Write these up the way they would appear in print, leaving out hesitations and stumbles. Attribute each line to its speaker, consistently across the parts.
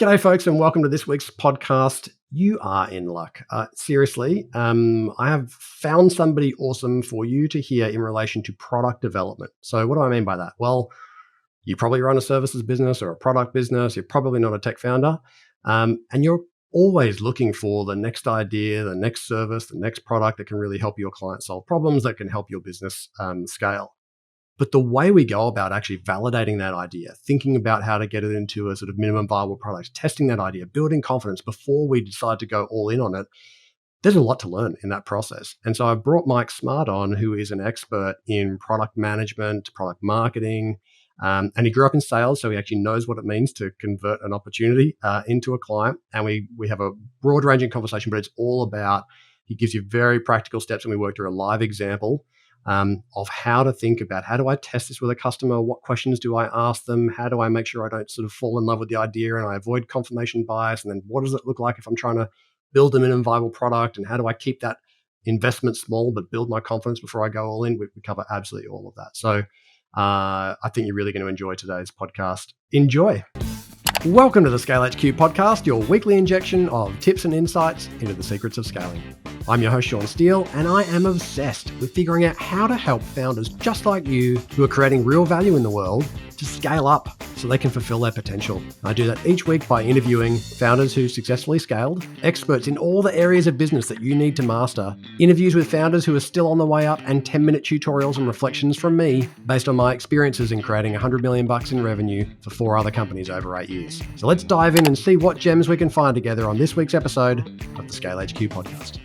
Speaker 1: G'day, folks, and welcome to this week's podcast. You are in luck. Seriously, I have found somebody awesome for you to hear in relation to product development. So, what do I mean by that? Well, you probably run a services business or a product business. You're probably not a tech founder, and you're always looking for the next idea, the next service, the next product that can really help your client solve problems, that can help your business scale. But the way we go about actually validating that idea, thinking about how to get it into a sort of minimum viable product, testing that idea, building confidence before we decide to go all in on it, there's a lot to learn in that process. And so I brought Mike Smart on, who is an expert in product management, product marketing, and he grew up in sales, so he actually knows what it means to convert an opportunity into a client. And we have a broad ranging conversation, but it's all about, he gives you very practical steps, and we work through a live example of how to think about, how do I test this with a customer? What questions do I ask them? How do I make sure I don't sort of fall in love with the idea and I avoid confirmation bias? And then what does it look like if I'm trying to build a minimum viable product? And how do I keep that investment small but build my confidence before I go all in? We cover absolutely all of that. So I think you're really going to enjoy today's podcast. Enjoy. Welcome to the Scale HQ podcast, your weekly injection of tips and insights into the secrets of scaling. I'm your host, Sean Steele, and I am obsessed with figuring out how to help founders just like you who are creating real value in the world to scale up so they can fulfill their potential. I do that each week by interviewing founders who successfully scaled, experts in all the areas of business that you need to master, interviews with founders who are still on the way up, and 10-minute tutorials and reflections from me based on my experiences in creating $100 million in revenue for 4 other companies over 8 years. So let's dive in and see what gems we can find together on this week's episode of the Scale HQ podcast.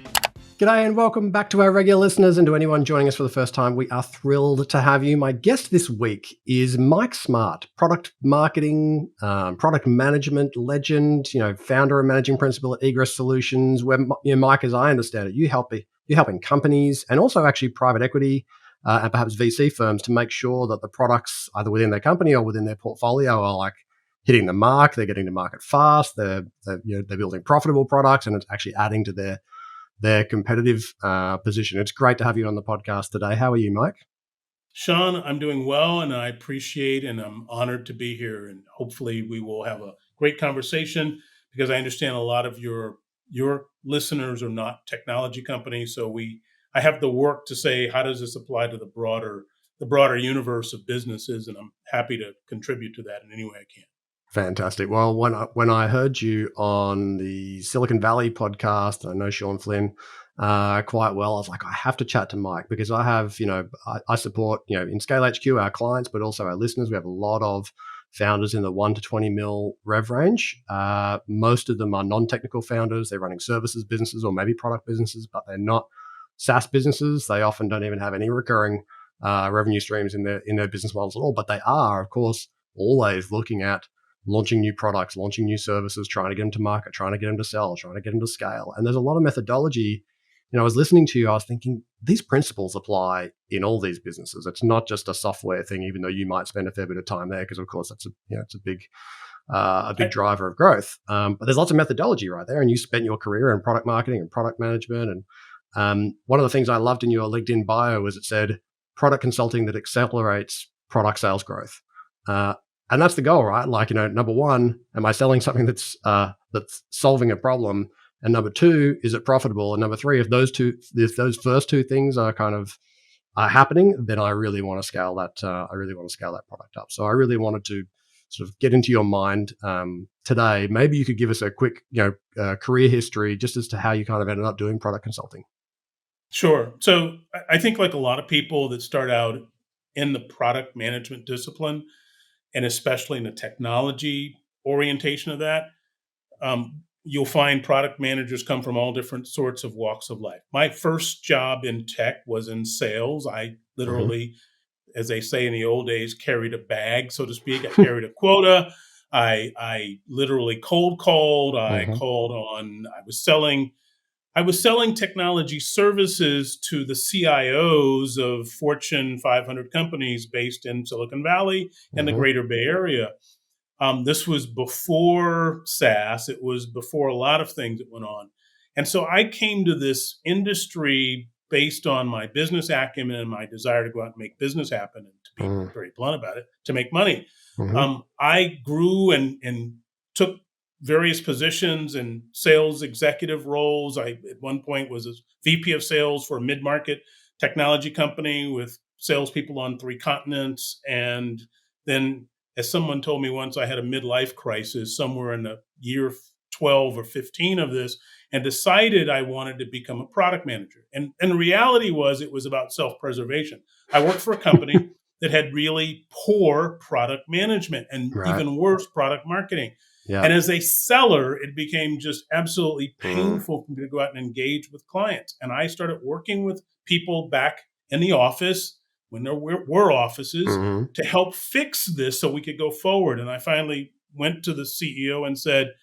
Speaker 1: G'day and welcome back to our regular listeners, and to anyone joining us for the first time, we are thrilled to have you. My guest this week is Mike Smart, product marketing, product management legend, founder and managing principal at Egress Solutions, where, Mike, as I understand it, you're helping companies and also actually private equity and perhaps VC firms to make sure that the products either within their company or within their portfolio are like hitting the mark, they're getting to market fast, they're building profitable products, and it's actually adding to their competitive position. It's great to have you on the podcast today. How are you, Mike?
Speaker 2: Sean, I'm doing well, and I appreciate and I'm honored to be here. And hopefully we will have a great conversation, because I understand a lot of your listeners are not technology companies. So I have the work to say, how does this apply to the broader universe of businesses? And I'm happy to contribute to that in any way I can.
Speaker 1: Fantastic. Well, when I heard you on the Silicon Valley podcast, I know Sean Flynn quite well. I was like, I have to chat to Mike, because I have, I support, in Scale HQ, our clients, but also our listeners. We have a lot of founders in the 1 to 20 mil rev range. Most of them are non-technical founders. They're running services businesses or maybe product businesses, but they're not SaaS businesses. They often don't even have any recurring revenue streams in their business models at all. But they are, of course, always looking at launching new products, launching new services, trying to get them to market, trying to get them to sell, trying to get them to scale. And there's a lot of methodology. I was listening to you, I was thinking these principles apply in all these businesses. It's not just a software thing, even though you might spend a fair bit of time there, because of course that's it's a big driver of growth. But there's lots of methodology right there, and you spent your career in product marketing and product management. And one of the things I loved in your LinkedIn bio was it said product consulting that accelerates product sales growth. And that's the goal, right? Like, number one, am I selling something that's solving a problem? And number two, is it profitable? And number three, if those first two things are kind of happening, then I really want to scale that. Product up. So I really wanted to sort of get into your mind today. Maybe you could give us a quick, career history just as to how you kind of ended up doing product consulting.
Speaker 2: Sure. So I think, like a lot of people that start out in the product management discipline, and especially in the technology orientation of that, you'll find product managers come from all different sorts of walks of life. My first job in tech was in sales. I literally, as they say in the old days, carried a bag, so to speak. I carried a quota. I literally cold called. I called on. I was selling technology services to the CIOs of Fortune 500 companies based in Silicon Valley and the greater Bay Area. This was before SaaS. It was before a lot of things that went on. And so I came to this industry based on my business acumen and my desire to go out and make business happen, and to be very blunt about it, to make money. I grew and took various positions and sales executive roles. I at one point was a VP of sales for a mid-market technology company with salespeople on 3 continents. And then, as someone told me once, I had a midlife crisis somewhere in the year 12 or 15 of this, and decided I wanted to become a product manager. And the reality was, it was about self-preservation. I worked for a company that had really poor product management and
Speaker 1: Right.
Speaker 2: even worse product marketing.
Speaker 1: Yeah.
Speaker 2: And as a seller, it became just absolutely
Speaker 1: Mm.
Speaker 2: painful for me to go out and engage with clients. And I started working with people back in the office when there were offices
Speaker 1: Mhm.
Speaker 2: to help fix this so we could go forward. And I finally went to the CEO and said,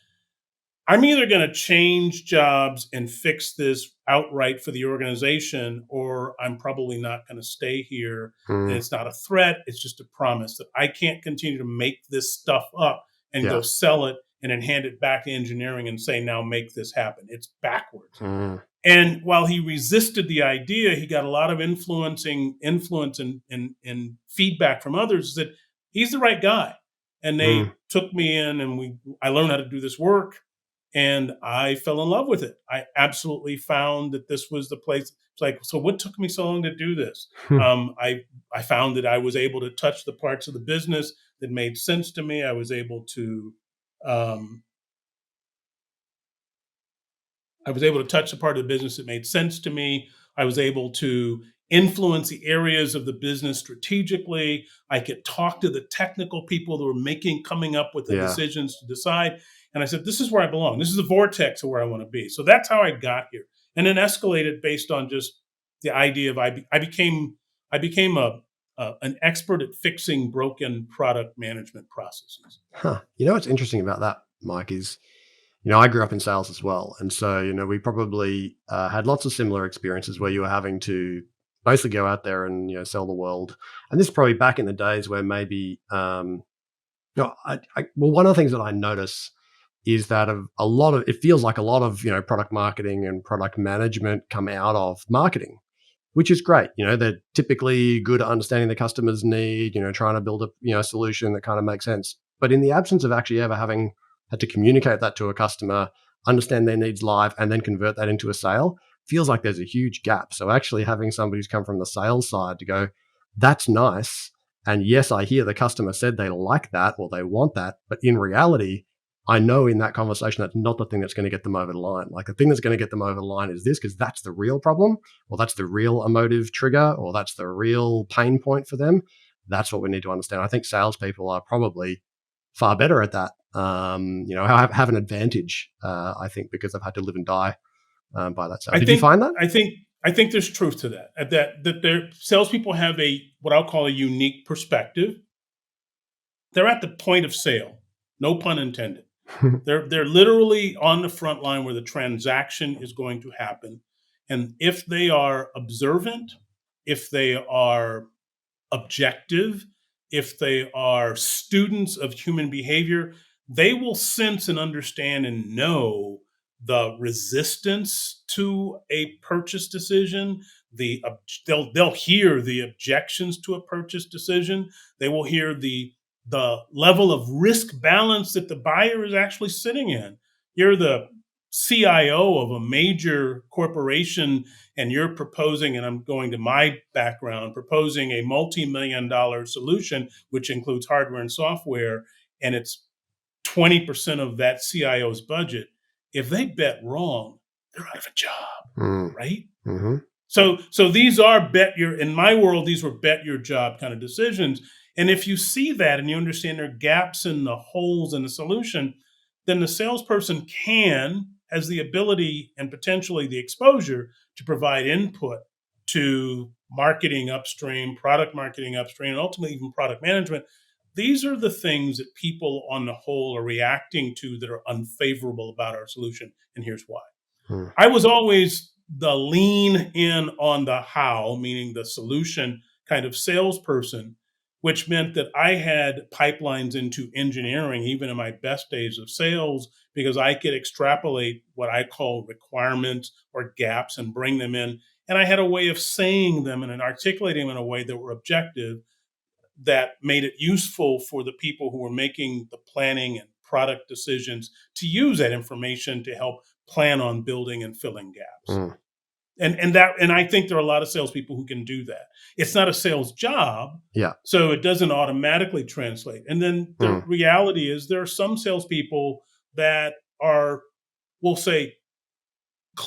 Speaker 2: I'm either going to change jobs and fix this outright for the organization, or I'm probably not going to stay here. And
Speaker 1: Mm.
Speaker 2: it's not a threat, it's just a promise that I can't continue to make this stuff up and go
Speaker 1: Yeah.
Speaker 2: sell it and then hand it back to engineering and say, now make this happen. It's backwards.
Speaker 1: Mm.
Speaker 2: And while he resisted the idea, he got a lot of influence and feedback from others that he's the right guy. And
Speaker 1: Mm.
Speaker 2: they took me in, and I learned how to do this work, and I fell in love with it. I absolutely found that this was the place. It's like, so what took me so long to do this? I found that I was able to touch the parts of the business that made sense to me. Um, I was able to touch the part of the business that made sense to me. I was able to influence the areas of the business strategically. I could talk to the technical people that were coming up with the
Speaker 1: Yeah.
Speaker 2: decisions to decide. And I said, this is where I belong. This is the vortex of where I want to be. So that's how I got here. And then escalated based on just the idea of I became an expert at fixing broken product management processes.
Speaker 1: Huh. You know what's interesting about that, Mike, is I grew up in sales as well, and so we probably had lots of similar experiences where you were having to basically go out there and sell the world. And this is probably back in the days where maybe well, one of the things that I notice is that a lot of it feels like a lot of product marketing and product management come out of marketing, which is great. They're typically good at understanding the customer's need, trying to build a solution that kind of makes sense. But in the absence of actually ever having had to communicate that to a customer, understand their needs live, and then convert that into a sale, feels like there's a huge gap. So actually having somebody who's come from the sales side to go, that's nice. And yes, I hear the customer said they like that or they want that. But in reality, I know in that conversation, that's not the thing that's going to get them over the line. Like the thing that's going to get them over the line is this, because that's the real problem, or that's the real emotive trigger, or that's the real pain point for them. That's what we need to understand. I think salespeople are probably far better at that. Have an advantage, I think, because they've had to live and die by that side.
Speaker 2: I
Speaker 1: Did you
Speaker 2: think
Speaker 1: find that?
Speaker 2: I think I think there's truth to that. That their salespeople have a what I'll call a unique perspective. They're at the point of sale, no pun intended. They're literally on the front line where the transaction is going to happen, and if they are observant, if they are objective, if they are students of human behavior, they will sense and understand and know the resistance to a purchase decision. They'll hear the objections to a purchase decision. They will hear the level of risk balance that the buyer is actually sitting in. You're the CIO of a major corporation, and you're proposing, and I'm going to my background, proposing a multi-million-dollar solution, which includes hardware and software, and it's 20% of that CIO's budget. If they bet wrong, they're out of a job,
Speaker 1: Mm.
Speaker 2: right?
Speaker 1: Mm-hmm.
Speaker 2: So these are in my world, these were bet your job kind of decisions. And if you see that and you understand there are gaps in the holes in the solution, then the salesperson has the ability and potentially the exposure to provide input to marketing upstream, product marketing upstream, and ultimately even product management. These are the things that people on the whole are reacting to that are unfavorable about our solution. And here's why.
Speaker 1: Mm.
Speaker 2: I was always the lean in on the how, meaning the solution kind of salesperson, which meant that I had pipelines into engineering, even in my best days of sales, because I could extrapolate what I call requirements or gaps and bring them in. And I had a way of saying them and articulating them in a way that were objective, that made it useful for the people who were making the planning and product decisions to use that information to help plan on building and filling gaps.
Speaker 1: Mm.
Speaker 2: And I think there are a lot of salespeople who can do that. It's not a sales job,
Speaker 1: Yeah.
Speaker 2: so it doesn't automatically translate. And then the
Speaker 1: Mm.
Speaker 2: reality is there are some salespeople that are, we'll say,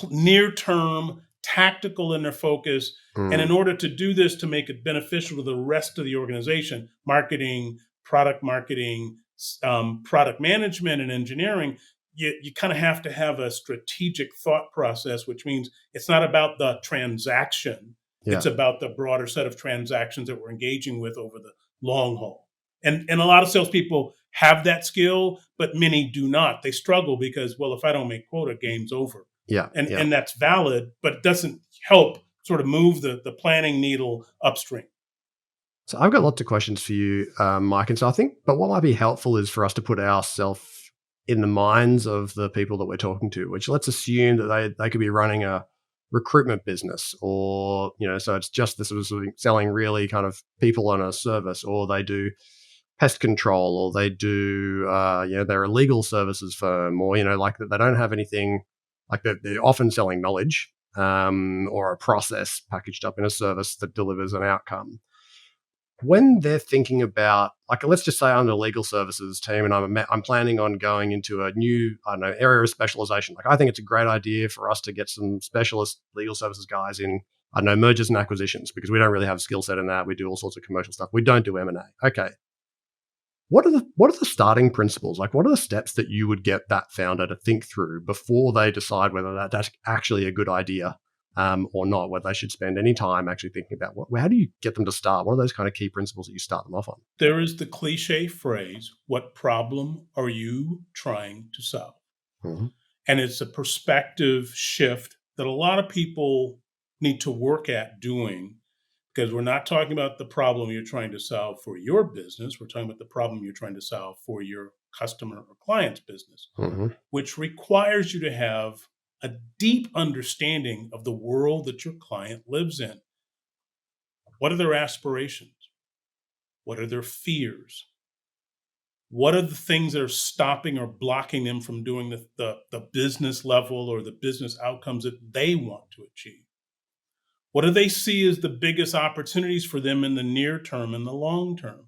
Speaker 2: near term, tactical in their focus. And in
Speaker 1: Mm.
Speaker 2: order to do this, to make it beneficial to the rest of the organization, marketing, product management, and engineering, you kind of have to have a strategic thought process, which means it's not about the transaction.
Speaker 1: Yeah.
Speaker 2: It's about the broader set of transactions that we're engaging with over the long haul. And a lot of salespeople have that skill, but many do not. They struggle because, well, if I don't make quota, game's over.
Speaker 1: Yeah.
Speaker 2: And
Speaker 1: Yeah.
Speaker 2: and that's valid, but it doesn't help sort of move the planning needle upstream.
Speaker 1: So I've got lots of questions for you, Mike. And so I think, but what might be helpful is for us to put ourselves in the minds of the people that we're talking to, which let's assume that they could be running a recruitment business, or, so it's just this sort of selling really kind of people on a service, or they do pest control, or they do, they're a legal services firm, or, like they don't have anything, like they're often selling knowledge, or a process packaged up in a service that delivers an outcome. When they're thinking about, like, let's just say I'm the legal services team and I'm planning on going into a new, I don't know, area of specialization. Like, I think it's a great idea for us to get some specialist legal services guys in, I don't know, mergers and acquisitions, because we don't really have a skill set in that. We do all sorts of commercial stuff. We don't do M&A. Okay. What are the starting principles? Like, what are the steps that you would get that founder to think through before they decide whether that's actually a good idea? Or not, whether they should spend any time actually thinking about how do you get them to start? What are those kind of key principles that you start them off on?
Speaker 2: There is the cliche phrase, what problem are you trying to solve?
Speaker 1: Mm-hmm.
Speaker 2: And it's a perspective shift that a lot of people need to work at doing, because we're not talking about the problem you're trying to solve for your business. We're talking about the problem you're trying to solve for your customer or client's business,
Speaker 1: Mm-hmm.
Speaker 2: which requires you to have a deep understanding of the world that your client lives in. What are their aspirations? What are their fears? What are the things that are stopping or blocking them from doing the business level or the business outcomes that they want to achieve? What do they see as the biggest opportunities for them in the near term and the long term?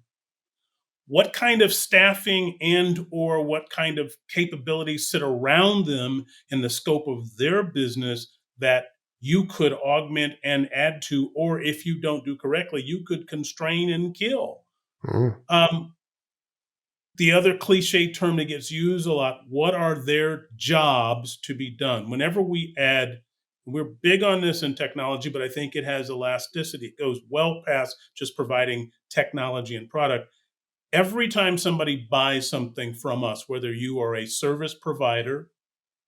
Speaker 2: What kind of staffing and or what kind of capabilities sit around them in the scope of their business that you could augment and add to, or if you don't do correctly, you could constrain and kill?
Speaker 1: Mm-hmm.
Speaker 2: The other cliche term that gets used a lot, what are their jobs to be done? Whenever we add, we're big on this in technology, but I think it has elasticity. It goes well past just providing technology and product. Every time somebody buys something from us, whether you are a service provider,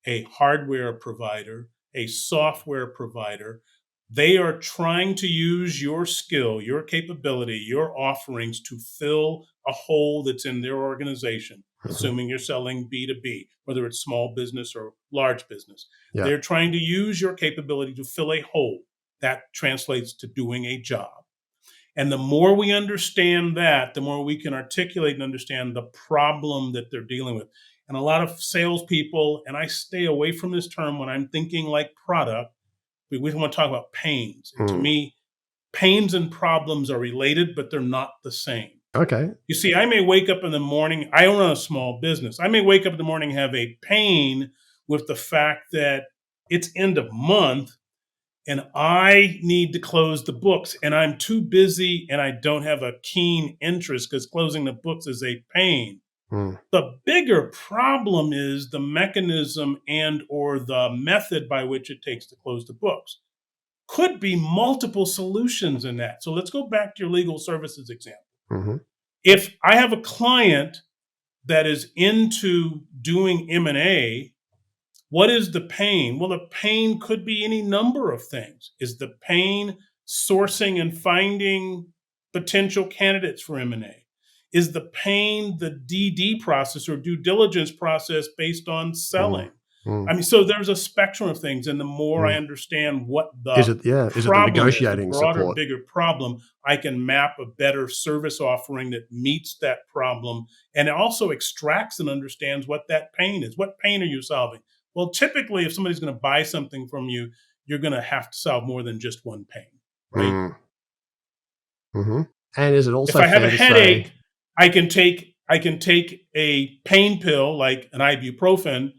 Speaker 2: a hardware provider, a software provider, they are trying to use your skill, your capability, your offerings to fill a hole that's in their organization,
Speaker 1: Mm-hmm.
Speaker 2: assuming you're selling B2B, whether it's small business or large business.
Speaker 1: Yeah.
Speaker 2: They're trying to use your capability to fill a hole. That translates to doing a job. And the more we understand that, the more we can articulate and understand the problem that they're dealing with. And a lot of salespeople, and I stay away from this term when I'm thinking like product, we want to talk about pains. And to
Speaker 1: Mm.
Speaker 2: me, pains and problems are related, but they're not the same.
Speaker 1: Okay.
Speaker 2: You see, I may wake up in the morning, I own a small business. I may wake up in the morning and have a pain with the fact that it's end of month and I need to close the books and I'm too busy and I don't have a keen interest because closing the books is a pain.
Speaker 1: Mm.
Speaker 2: The bigger problem is the mechanism and or the method by which it takes to close the books. Could be multiple solutions in that. So let's go back to your legal services example.
Speaker 1: Mm-hmm.
Speaker 2: If I have a client that is into doing M&A, what is the pain? Well, the pain could be any number of things. Is the pain sourcing and finding potential candidates for M&A? Is the pain the DD process or due diligence process based on selling?
Speaker 1: Mm. Mm.
Speaker 2: I mean, so there's a spectrum of things. And the more I
Speaker 1: Mm.
Speaker 2: understand what
Speaker 1: Is
Speaker 2: the
Speaker 1: it, yeah, is it the
Speaker 2: problem is, the
Speaker 1: negotiating
Speaker 2: broader,
Speaker 1: support?
Speaker 2: bigger problem, I can map a better service offering that meets that problem. And it also extracts and understands what that pain is. What pain are you solving? Well, typically, if somebody's going to buy something from you, you're going to have to solve more than just one pain, right?
Speaker 1: Mm. Hmm. And is it
Speaker 2: If
Speaker 1: also
Speaker 2: I have a
Speaker 1: fair to say,
Speaker 2: headache, I can take a pain pill like an ibuprofen,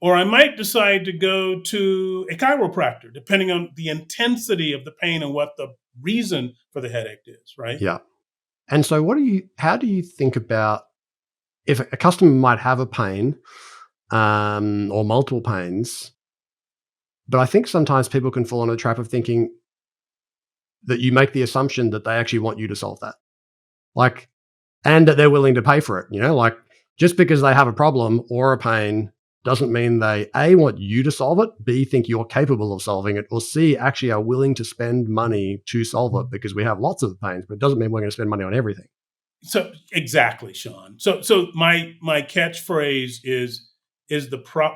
Speaker 2: or I might decide to go to a chiropractor, depending on the intensity of the pain and what the reason for the headache is, right?
Speaker 1: yeah. And so how do you think about if a customer might have a pain, or multiple pains, but I think sometimes people can fall into the trap of thinking that you make the assumption that they actually want you to solve that. Like, and that they're willing to pay for it, like just because they have a problem or a pain doesn't mean they A, want you to solve it, B, think you're capable of solving it, or C, actually are willing to spend money to solve it, because we have lots of pains, but it doesn't mean we're going to spend money on everything.
Speaker 2: So exactly, Sean. So my catchphrase is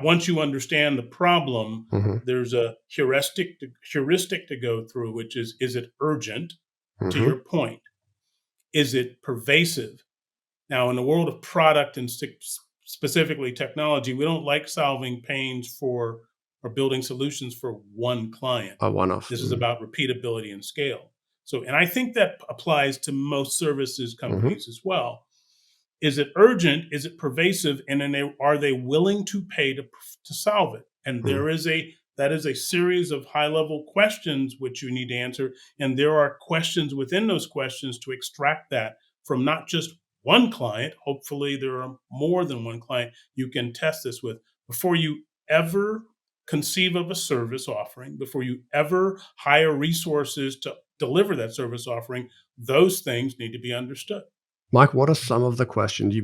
Speaker 2: once you understand the problem,
Speaker 1: Hmm.
Speaker 2: there's a heuristic to go through, which is it urgent? To
Speaker 1: Hmm.
Speaker 2: your point, is it pervasive? Now, in the world of product and specifically technology, we don't like solving pains for or building solutions for one client.
Speaker 1: A one-off.
Speaker 2: This is about repeatability and scale. So, and I think that applies to most services
Speaker 1: Hmm.
Speaker 2: companies as well. Is it urgent? Is it pervasive? And then are they willing to pay to solve it? And
Speaker 1: Hmm.
Speaker 2: that is a series of high level questions which you need to answer. And there are questions within those questions to extract that from not just one client. Hopefully, there are more than one client you can test this with before you ever conceive of a service offering, before you ever hire resources to deliver that service offering. Those things need to be understood.
Speaker 1: Mike, what are some of the questions?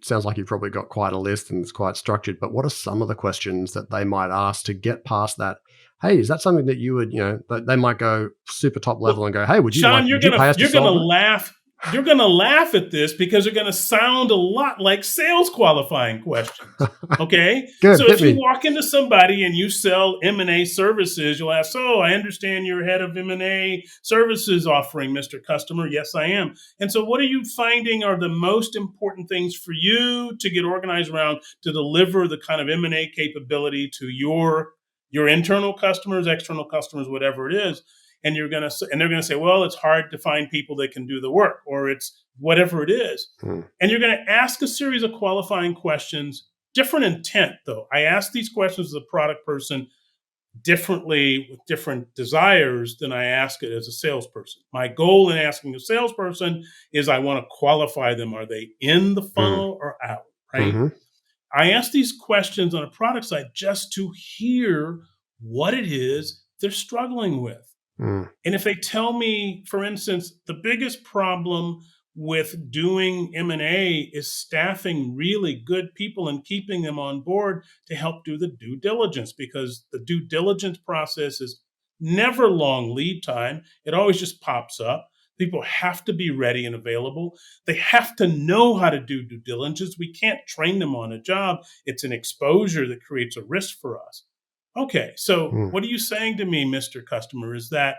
Speaker 1: Sounds like you've probably got quite a list and it's quite structured, but what are some of the questions that they might ask to get past that? Hey, is that something that you would, they might go super top level
Speaker 2: Well,
Speaker 1: and go, hey,
Speaker 2: Sean,
Speaker 1: would you pay us to
Speaker 2: you're gonna
Speaker 1: solve it?
Speaker 2: laugh. You're gonna laugh at this because they're gonna sound a lot like sales qualifying questions. Okay,
Speaker 1: Good,
Speaker 2: so
Speaker 1: hit
Speaker 2: if you
Speaker 1: me.
Speaker 2: walk into somebody and you sell M&A services, you'll ask, "So I understand you're head of M&A services offering, Mr. Customer." Yes, I am. And so, what are you finding are the most important things for you to get organized around to deliver the kind of M&A capability to your internal customers, external customers, whatever it is? And they're gonna say, well, it's hard to find people that can do the work, or it's whatever it is.
Speaker 1: Hmm.
Speaker 2: And you're gonna ask a series of qualifying questions, different intent though. I ask these questions as a product person differently with different desires than I ask it as a salesperson. My goal in asking a salesperson is I want to qualify them. Are they in the
Speaker 1: Hmm.
Speaker 2: funnel or out? Right?
Speaker 1: Hmm.
Speaker 2: I ask these questions on a product side just to hear what it is they're struggling with.
Speaker 1: Hmm.
Speaker 2: And if they tell me, for instance, the biggest problem with doing M&A is staffing really good people and keeping them on board to help do the due diligence, because the due diligence process is never long lead time. It always just pops up. People have to be ready and available. They have to know how to do due diligence. We can't train them on a job. It's an exposure that creates a risk for us. Okay, so
Speaker 1: Hmm.
Speaker 2: what are you saying to me, Mr. Customer, is that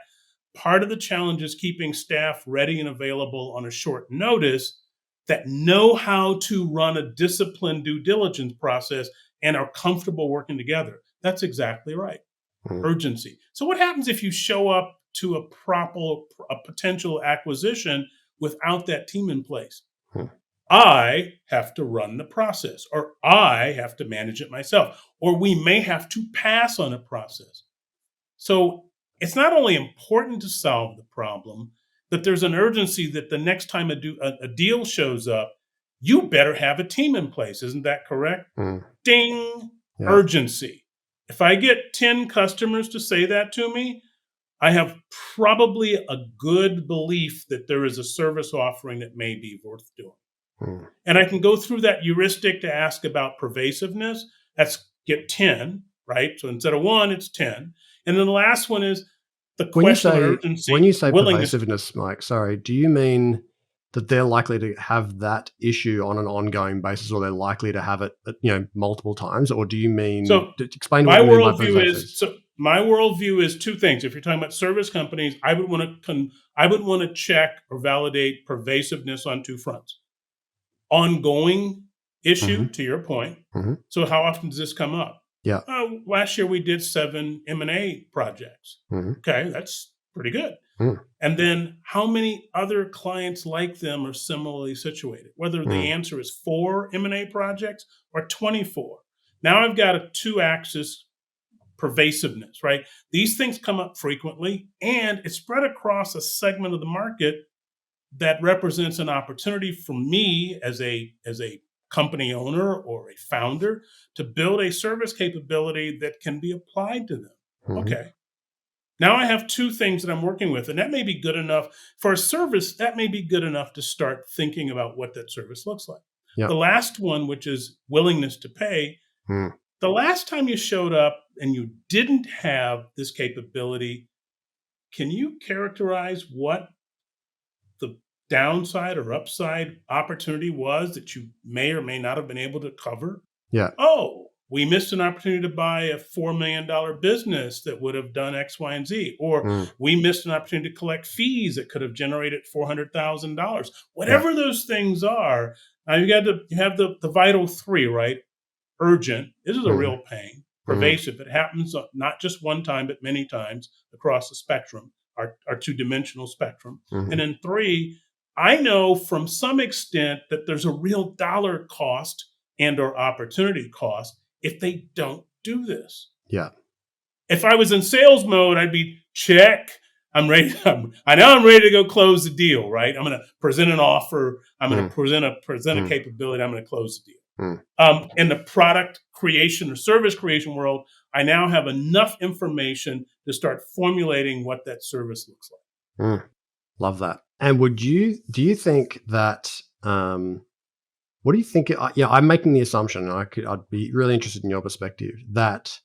Speaker 2: part of the challenge is keeping staff ready and available on a short notice that know how to run a disciplined due diligence process and are comfortable working together. That's exactly right.
Speaker 1: Hmm.
Speaker 2: Urgency. So what happens if you show up to a potential acquisition without that team in place?
Speaker 1: Hmm.
Speaker 2: I have to run the process, or I have to manage it myself, or we may have to pass on a process. So it's not only important to solve the problem, but there's an urgency that the next time a deal shows up, you better have a team in place. Isn't that correct?
Speaker 1: Hmm.
Speaker 2: Ding,
Speaker 1: Yeah.
Speaker 2: urgency. If I get 10 customers to say that to me, I have probably a good belief that there is a service offering that may be worth doing.
Speaker 1: Hmm.
Speaker 2: And I can go through that heuristic to ask about pervasiveness. That's get 10, right? So instead of one, it's 10. And then the last one is the
Speaker 1: When you
Speaker 2: question of
Speaker 1: say when
Speaker 2: urgency,
Speaker 1: you say
Speaker 2: willingness.
Speaker 1: pervasiveness, Mike, sorry, do you mean that they're likely to have that issue on an ongoing basis, or they're likely to have it, multiple times? Or do you mean,
Speaker 2: So
Speaker 1: explain what
Speaker 2: my
Speaker 1: you mean by
Speaker 2: worldview is
Speaker 1: pervasive?
Speaker 2: so my worldview is two things. If you're talking about service companies, I would want to check or validate pervasiveness on two fronts. Ongoing issue,
Speaker 1: Hmm.
Speaker 2: to your point.
Speaker 1: Hmm.
Speaker 2: So how often does this come up?
Speaker 1: Yeah.
Speaker 2: Last year we did 7 M&A projects.
Speaker 1: Hmm.
Speaker 2: Okay, that's pretty good.
Speaker 1: Mm.
Speaker 2: And then how many other clients like them are similarly situated? Whether the
Speaker 1: Mm.
Speaker 2: answer is 4 M&A projects or 24. Now I've got a 2-axis pervasiveness, right? These things come up frequently, and it's spread across a segment of the market that represents an opportunity for me as a company owner or a founder to build a service capability that can be applied to them.
Speaker 1: Hmm.
Speaker 2: Okay. Now I have two things that I'm working with, and that may be good enough for a service. That may be good enough to start thinking about what that service looks like.
Speaker 1: Yeah.
Speaker 2: The last one, which is willingness to pay,
Speaker 1: Mm.
Speaker 2: the last time you showed up and you didn't have this capability, can you characterize what the downside or upside opportunity was that you may or may not have been able to cover?
Speaker 1: Yeah.
Speaker 2: Oh, we missed an opportunity to buy a $4 million business that would have done X, Y, and Z. Or
Speaker 1: Mm.
Speaker 2: we missed an opportunity to collect fees that could have generated $400,000.
Speaker 1: Yeah.
Speaker 2: Whatever those things are, now you have the vital three, right? Urgent. This is a
Speaker 1: Mm.
Speaker 2: real pain.
Speaker 1: Mm.
Speaker 2: Pervasive. It happens not just one time, but many times across the spectrum, our two-dimensional spectrum. And
Speaker 1: Mm.
Speaker 2: then 3, I know from some extent that there's a real dollar cost and or opportunity cost if they don't do this.
Speaker 1: Yeah.
Speaker 2: If I was in sales mode, I'd be check. I'm ready. I know I'm ready to go close the deal, right? I'm going to present an offer. I'm going
Speaker 1: Mm.
Speaker 2: to present a
Speaker 1: Mm.
Speaker 2: capability. I'm going to close the deal.
Speaker 1: Mm.
Speaker 2: In the product creation or service creation world, I now have enough information to start formulating what that service looks like.
Speaker 1: Mm. Love that. And do you think that, what do you think? I'm making the assumption, and I'd be really interested in your perspective, that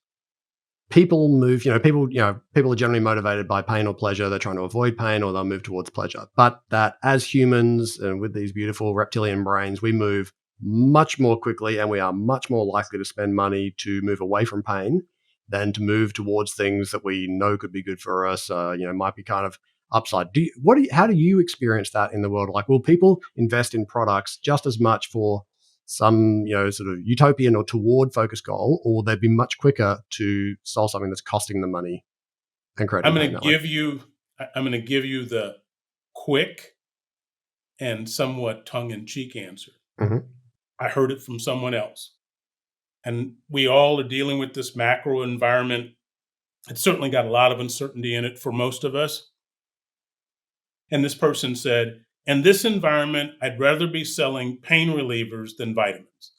Speaker 1: people move, people are generally motivated by pain or pleasure. They're trying to avoid pain, or they'll move towards pleasure. But that as humans and with these beautiful reptilian brains, we move much more quickly, and we are much more likely to spend money to move away from pain than to move towards things that we know could be good for us, might be kind of upside. How do you experience that in the world? Like, will people invest in products just as much for some, sort of utopian or toward focused goal, or they'd be much quicker to solve something that's costing them money and
Speaker 2: I'm
Speaker 1: creating
Speaker 2: going
Speaker 1: pain
Speaker 2: to
Speaker 1: that way?
Speaker 2: give you I'm going to give you the quick and somewhat tongue-in-cheek answer.
Speaker 1: Hmm.
Speaker 2: I heard it from someone else. And we all are dealing with this macro environment. It's certainly got a lot of uncertainty in it for most of us. And this person said, in this environment, I'd rather be selling pain relievers than vitamins.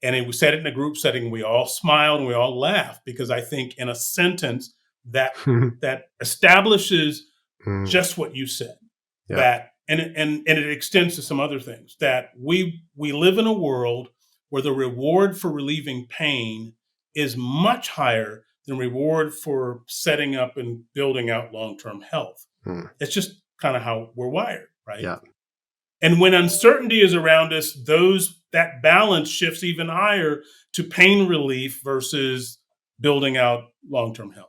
Speaker 2: And we said it in a group setting. We all smiled and we all laughed because I think in a sentence that establishes
Speaker 1: Mm.
Speaker 2: just what you said.
Speaker 1: Yeah.
Speaker 2: That and it extends to some other things. That we live in a world where the reward for relieving pain is much higher than reward for setting up and building out long-term health.
Speaker 1: Mm.
Speaker 2: It's just kind of how we're wired, right?
Speaker 1: Yeah.
Speaker 2: And when uncertainty is around us, that balance shifts even higher to pain relief versus building out long-term health.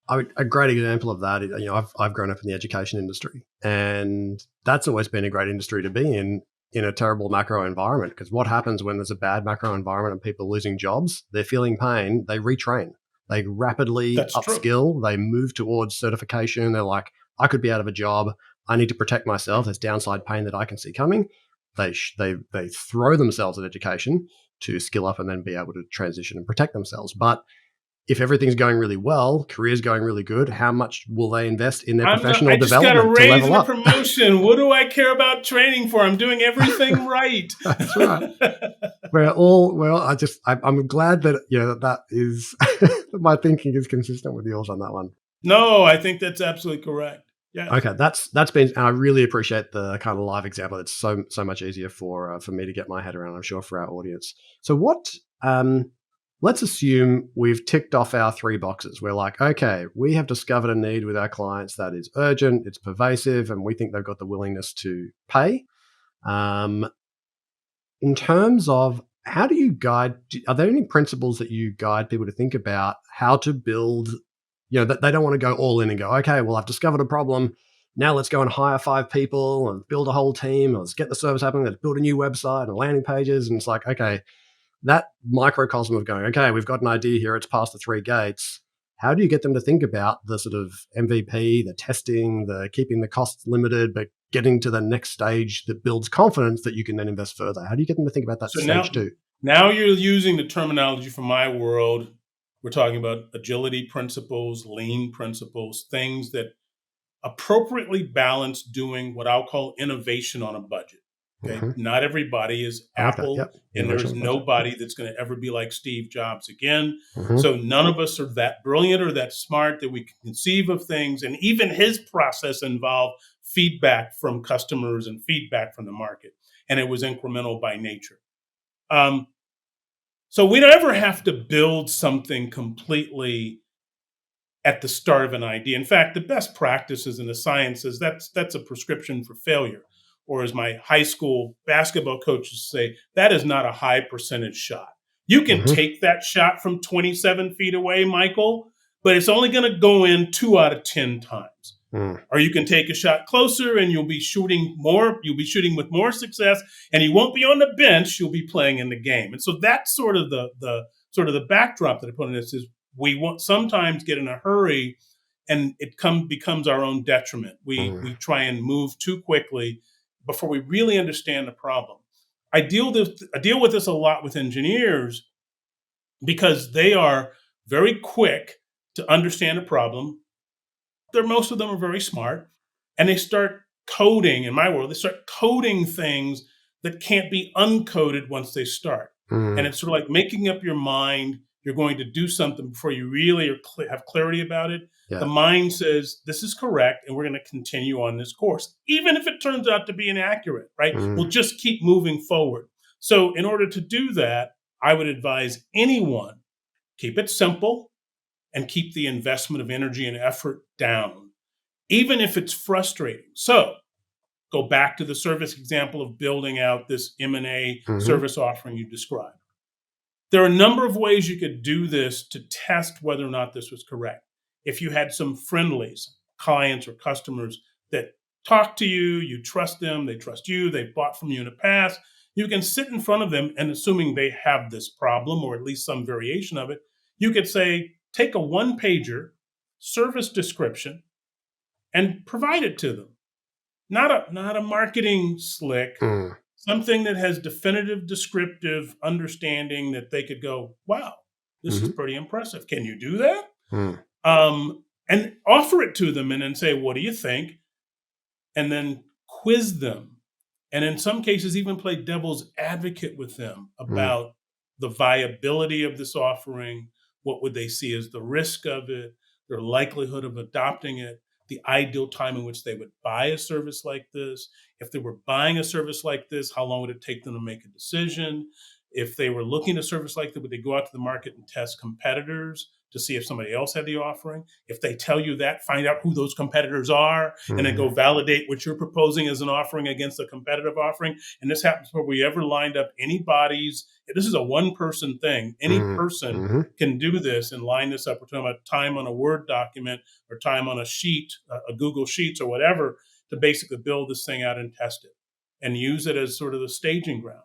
Speaker 1: A great example of that is, I've grown up in the education industry, and that's always been a great industry to be in a terrible macro environment. Because what happens when there's a bad macro environment and people are losing jobs? They're feeling pain. They retrain. They rapidly
Speaker 2: That's true.
Speaker 1: upskill. They move towards certification. They're like, I could be out of a job. I need to protect myself. There's downside pain that I can see coming. They throw themselves at education to skill up and then be able to transition and protect themselves. But if everything's going really well, career's going really good, how much will they invest in their professional
Speaker 2: I just got a
Speaker 1: development to
Speaker 2: raise
Speaker 1: level
Speaker 2: and a
Speaker 1: up?
Speaker 2: promotion. What do I care about training for? I'm doing everything right.
Speaker 1: That's right. I'm glad that, that is, my thinking is consistent with yours on that one.
Speaker 2: No, I think that's absolutely correct. Yes.
Speaker 1: Okay, that's been, and I really appreciate the kind of live example. It's so much easier for me to get my head around, I'm sure, for our audience. So let's assume we've ticked off our 3 boxes. We're like, okay, we have discovered a need with our clients that is urgent, it's pervasive, and we think they've got the willingness to pay. Um, in terms of how do you guide, are there any principles that you guide people to think about how to build, that they don't want to go all in and go, okay, well, I've discovered a problem. Now let's go and hire 5 people and build a whole team. Let's get the service happening. Let's build a new website and landing pages. And it's like, okay, that microcosm of going, okay, we've got an idea here. It's past the 3 gates. How do you get them to think about the sort of MVP, the testing, the keeping the costs limited, but getting to the next stage that builds confidence that you can then invest further? How do you get them to think about that
Speaker 2: So
Speaker 1: stage 2?
Speaker 2: now you're using the terminology from my world. We're talking about agility principles, lean principles, things that appropriately balance doing what I'll call innovation on a budget. Okay.
Speaker 1: Mm-hmm.
Speaker 2: Not everybody is
Speaker 1: I like that.
Speaker 2: Apple,
Speaker 1: Yep.
Speaker 2: and there
Speaker 1: Innovation
Speaker 2: is
Speaker 1: on a budget.
Speaker 2: nobody that's going to ever be like Steve Jobs again.
Speaker 1: Mm-hmm.
Speaker 2: So none of us are that brilliant or that smart that we can conceive of things. And even his process involved feedback from customers and feedback from the market. And it was incremental by nature. So we don't ever have to build something completely at the start of an idea. In fact, the best practices in the sciences, that's a prescription for failure. Or as my high school basketball coaches say, that is not a high percentage shot. You can
Speaker 1: Mm-hmm.
Speaker 2: take that shot from 27 feet away, Michael, but it's only going to go in 2 out of 10 times.
Speaker 1: Mm.
Speaker 2: Or you can take a shot closer and you'll be shooting with more success, and you won't be on the bench, you'll be playing in the game. And so that's sort of the backdrop that I put in this is we want sometimes get in a hurry and becomes our own detriment. We try and move too quickly before we really understand the problem. I deal with this a lot with engineers because they are very quick to understand a problem. Most of them are very smart, and they start coding. In my world, they start coding things that can't be uncoded once they start. And it's sort of like making up your mind you're going to do something before you really have clarity about it.
Speaker 1: Yeah.
Speaker 2: The mind says, this is correct, and we're going to continue on this course. Even if it turns out to be inaccurate, right? We'll just keep moving forward. So in order to do that, I would advise anyone, keep it simple and keep the investment of energy and effort down, even if it's frustrating. So go back to the service example of building out this M&A service offering you described. There are a number of ways you could do this to test whether or not this was correct. If you had some friendlies, clients or customers that talk to you, you trust them, they trust you, they bought from you in the past, you can sit in front of them and assuming they have this problem or at least some variation of it, you could say, take a 1-pager service description and provide it to them. Not a marketing slick, something that has definitive, descriptive understanding that they could go, wow, this is pretty impressive. Can you do that? And offer it to them and then say, what do you think? And then quiz them. And in some cases, even play devil's advocate with them about the viability of this offering. What would they see as the risk of it, their likelihood of adopting it, the ideal time in which they would buy a service like this. If they were buying a service like this, how long would it take them to make a decision? If they were looking at a service like that, would they go out to the market and test competitors to see if somebody else had the offering? If they tell you that, find out who those competitors are, and then go validate what you're proposing as an offering against a competitive offering. And this happens before we ever lined up anybody's. This is a one-person thing. Any person can do this and line this up. We're talking about time on a Word document or time on a sheet, a Google Sheets or whatever, to basically build this thing out and test it and use it as sort of the staging ground.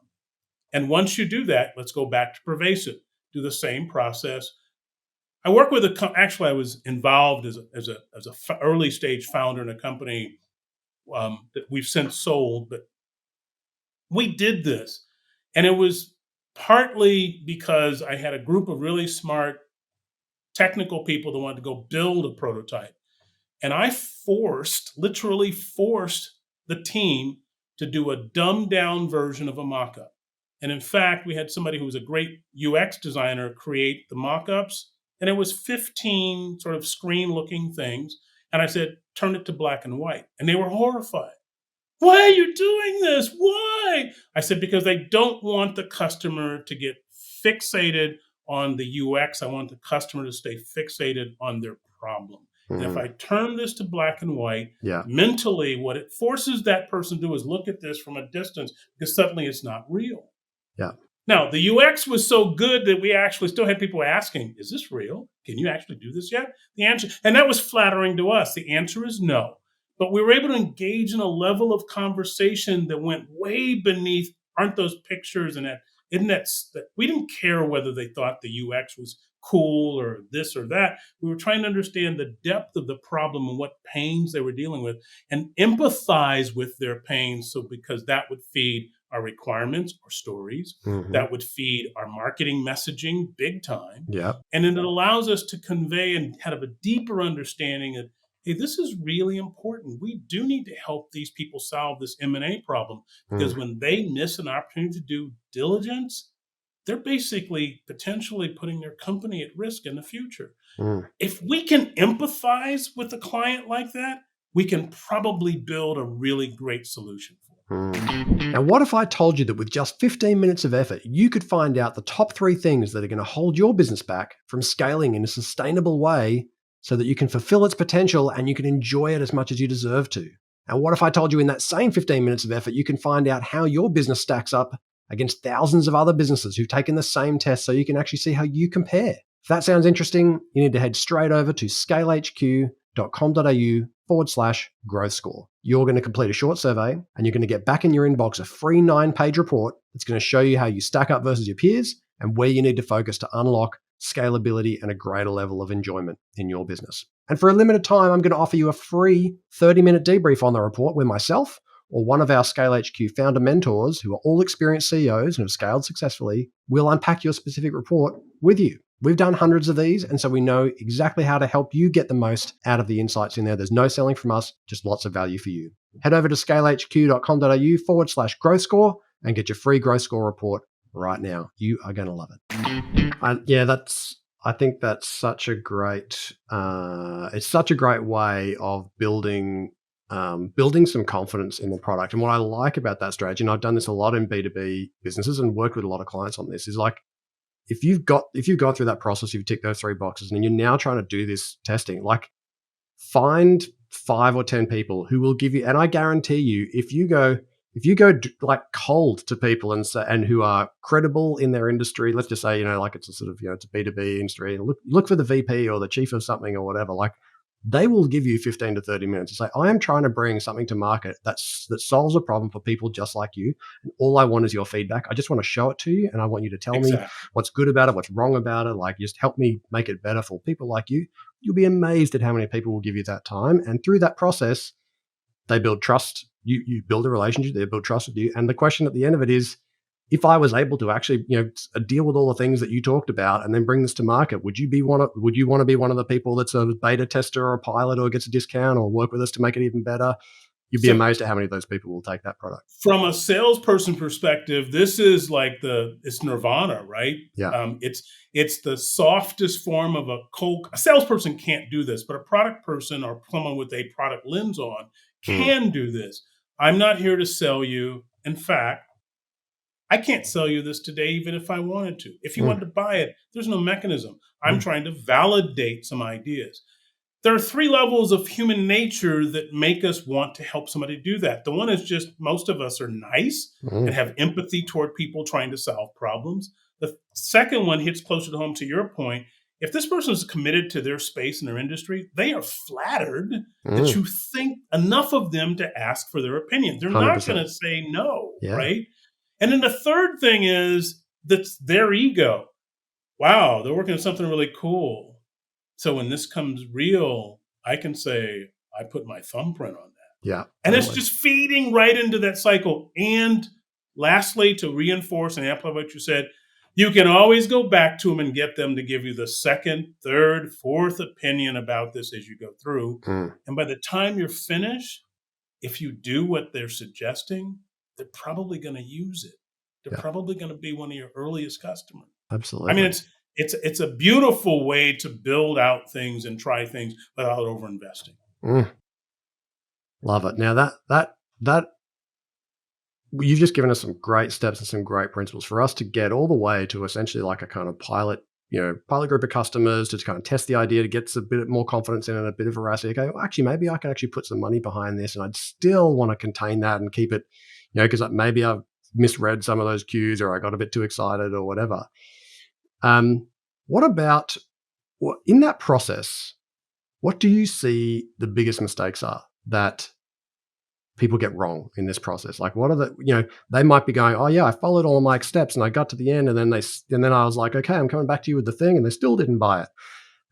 Speaker 2: And once you do that, let's go back to pervasive. Do the same process. I work with actually, I was involved as a early stage founder in a company that we've since sold, but we did this. And it was partly because I had a group of really smart technical people that wanted to go build a prototype. And I literally forced the team to do a dumbed down version of a mock-up. And in fact, we had somebody who was a great UX designer create the mock-ups. And it was 15 sort of screen-looking things. And I said, turn it to black and white. And they were horrified. Why are you doing this? Why? I said, because they don't want the customer to get fixated on the UX. I want the customer to stay fixated on their problem. And if I turn this to black and white,
Speaker 1: Yeah.
Speaker 2: mentally, what it forces that person to do is look at this from a distance because suddenly it's not real.
Speaker 1: Yeah.
Speaker 2: Now, the UX was so good that we actually still had people asking, is this real? Can you actually do this yet? The answer, and that was flattering to us. The answer is no. But we were able to engage in a level of conversation that went way beneath, aren't those pictures and that, isn't that we didn't care whether they thought the UX was cool or this or that. We were trying to understand the depth of the problem and what pains they were dealing with and empathize with their pains. So because that would feed our requirements or stories, that would feed our marketing messaging big time.
Speaker 1: Yeah.
Speaker 2: And then it allows us to convey and have a deeper understanding of, hey, this is really important. We do need to help these people solve this M&A problem because when they miss an opportunity to do diligence, they're basically potentially putting their company at risk in the future. If we can empathize with a client like that, we can probably build a really great solution for them.
Speaker 1: Now, what if I told you that with just 15 minutes of effort, you could find out the top 3 things that are going to hold your business back from scaling in a sustainable way so that you can fulfill its potential and you can enjoy it as much as you deserve to? And what if I told you in that same 15 minutes of effort, you can find out how your business stacks up against thousands of other businesses who've taken the same test so you can actually see how you compare? If that sounds interesting, you need to head straight over to scalehq.com.au/growth score. You're going to complete a short survey and you're going to get back in your inbox a free 9-page report that's going to show you how you stack up versus your peers and where you need to focus to unlock scalability and a greater level of enjoyment in your business. And for a limited time, I'm going to offer you a free 30-minute debrief on the report where myself or one of our Scale HQ founder mentors who are all experienced CEOs and have scaled successfully will unpack your specific report with you. We've done hundreds of these, and so we know exactly how to help you get the most out of the insights in there. There's no selling from us, just lots of value for you. Head over to scalehq.com.au/growth score and get your free growth score report right now. You are going to love it. I think that's such a great, it's such a great way of building some confidence in the product. And what I like about that strategy, and I've done this a lot in B2B businesses and worked with a lot of clients on this, is like, if you've gone through that process, you've ticked those 3 boxes and you're now trying to do this testing, like find 5 or 10 people who will give you, and I guarantee you, if you go like cold to people and who are credible in their industry, let's just say, like it's a sort of, it's a B2B industry, and look for the VP or the chief of something or whatever, like they will give you 15 to 30 minutes to say, I am trying to bring something to market that solves a problem for people just like you. And all I want is your feedback. I just want to show it to you. And I want you to tell me what's good about it, what's wrong about it. Like, just help me make it better for people like you. You'll be amazed at how many people will give you that time. And through that process, they build trust. You build a relationship, they build trust with you. And the question at the end of it is, if I was able to actually, deal with all the things that you talked about and then bring this to market, would you want to be one of the people that's a beta tester or a pilot or gets a discount or work with us to make it even better? You'd be amazed at how many of those people will take that product.
Speaker 2: From a salesperson perspective, this is like it's nirvana, right?
Speaker 1: Yeah.
Speaker 2: It's the softest form of a salesperson can't do this, but a product person or someone with a product lens on can do this. I'm not here to sell you. In fact, I can't sell you this today, even if I wanted to. If you wanted to buy it, there's no mechanism. I'm trying to validate some ideas. There are 3 levels of human nature that make us want to help somebody do that. The one is just most of us are nice and have empathy toward people trying to solve problems. The second one hits closer to home to your point. If this person is committed to their space and their industry, they are flattered that you think enough of them to ask for their opinion. They're 100%. Not going to say no, right? And then the third thing is that's their ego. Wow, they're working on something really cool. So when this comes real, I can say, I put my thumbprint on that.
Speaker 1: Yeah.
Speaker 2: And it's just feeding right into that cycle. And lastly, to reinforce and amplify what you said, you can always go back to them and get them to give you the 2nd, 3rd, 4th opinion about this as you go through. And by the time you're finished, if you do what they're suggesting, they're probably going to use it. They're probably going to be one of your earliest customers.
Speaker 1: Absolutely.
Speaker 2: I mean, it's a beautiful way to build out things and try things without over-investing.
Speaker 1: Love it. Now that you've just given us some great steps and some great principles for us to get all the way to essentially like a kind of pilot pilot group of customers to kind of test the idea, to get a bit more confidence in it, a bit of veracity. Okay, well, actually, maybe I can actually put some money behind this, and I'd still want to contain that and keep it, because maybe I've misread some of those cues, or I got a bit too excited, or whatever. What about in that process? What do you see the biggest mistakes are that people get wrong in this process? Like, what are they might be going, oh yeah, I followed all of my steps and I got to the end, and then I was like, okay, I'm coming back to you with the thing, and they still didn't buy it.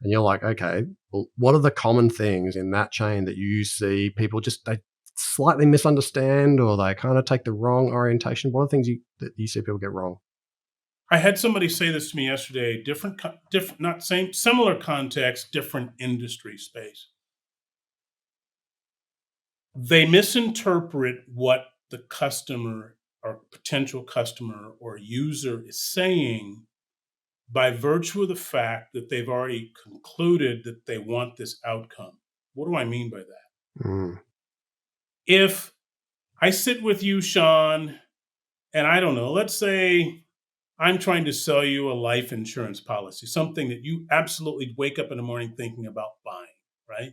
Speaker 1: And you're like, okay, well, what are the common things in that chain that you see people they slightly misunderstand, or they kind of take the wrong orientation? What are the things that you see people get wrong?
Speaker 2: I had somebody say this to me yesterday, different, not same, similar context, different industry space. They misinterpret what the customer or potential customer or user is saying by virtue of the fact that they've already concluded that they want this outcome. What do I mean by that?
Speaker 1: Mm.
Speaker 2: If I sit with you, Sean, and I don't know, let's say I'm trying to sell you a life insurance policy, something that you absolutely wake up in the morning thinking about buying, right?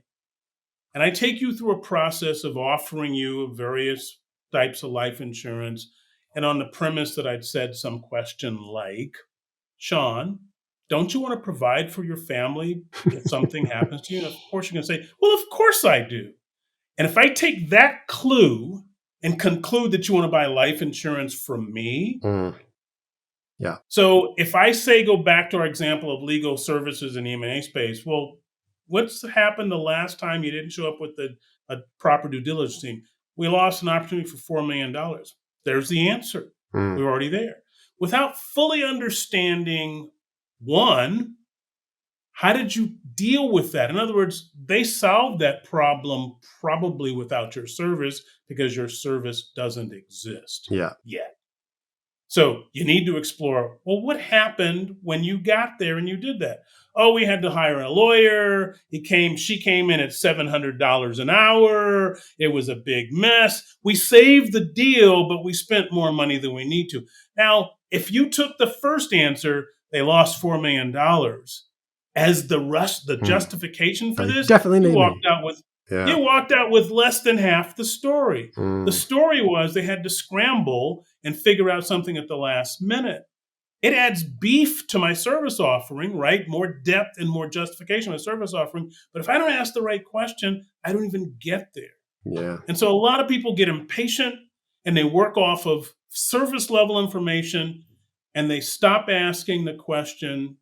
Speaker 2: And I take you through a process of offering you various types of life insurance. And on the premise that I'd said some question like, Sean, don't you want to provide for your family if something happens to you? And of course, you're going to say, well, of course I do. And if I take that clue and conclude that you want to buy life insurance from me,
Speaker 1: yeah.
Speaker 2: So if I say, go back to our example of legal services in the M&A space, well, what's happened the last time you didn't show up with a proper due diligence team? We lost an opportunity for $4 million. There's the answer. We're already there. Without fully understanding, one, how did you deal with that? In other words, they solved that problem probably without your service because your service doesn't exist yet. So you need to explore, well, what happened when you got there and you did that? Oh, we had to hire a lawyer. She came in at $700 an hour. It was a big mess. We saved the deal, but we spent more money than we need to. Now, if you took the first answer, they lost $4 million as the justification for this,
Speaker 1: definitely
Speaker 2: you
Speaker 1: need
Speaker 2: walked
Speaker 1: me.
Speaker 2: out with You walked out with less than half the story. The story was they had to scramble and figure out something at the last minute. It adds beef to my service offering, right? More depth and more justification of my service offering. But if I don't ask the right question, I don't even get there.
Speaker 1: Yeah.
Speaker 2: And so a lot of people get impatient and they work off of service level information and they stop asking the question,